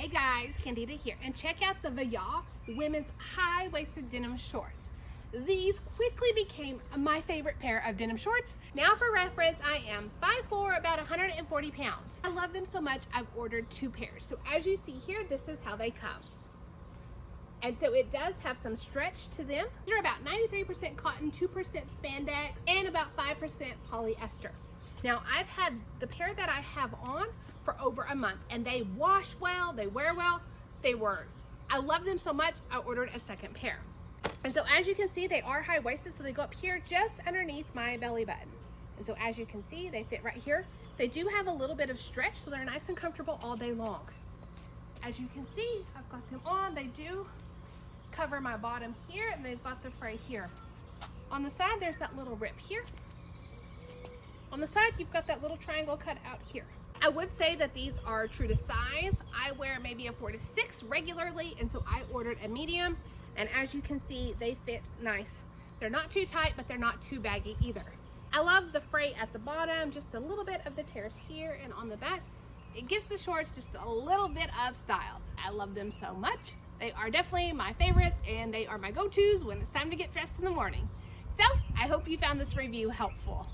Hey guys, Candida here, and check out the VAYEAH women's high-waisted denim shorts. These quickly became my favorite pair of denim shorts. Now for reference, I am 5'4", about 140 pounds. I love them so much, I've ordered 2 pairs. So as you see here, this is how they come. And so it does have some stretch to them. These are about 93% cotton, 2% spandex, and about 5% polyester. Now I've had the pair that I have on for over a month, and they wash well, they wear well, I love them so much, I ordered a second pair. And so as you can see, they are high-waisted, so they go up here just underneath my belly button. And so as you can see, they fit right here. They do have a little bit of stretch, so they're nice and comfortable all day long. As you can see, I've got them on. They do cover my bottom here, and they've got the fray here. On the side, there's that little rip here. On the side, you've got that little triangle cut out here. I would say that these are true to size. I wear maybe a 4 to 6 regularly, and so I ordered a medium, and as you can see, they fit nice. They're not too tight, but they're not too baggy either. I love the fray at the bottom, just a little bit of the tears here and on the back. It gives the shorts just a little bit of style. I love them so much. They are definitely my favorites, and they are my go-tos when it's time to get dressed in the morning. So I hope you found this review helpful.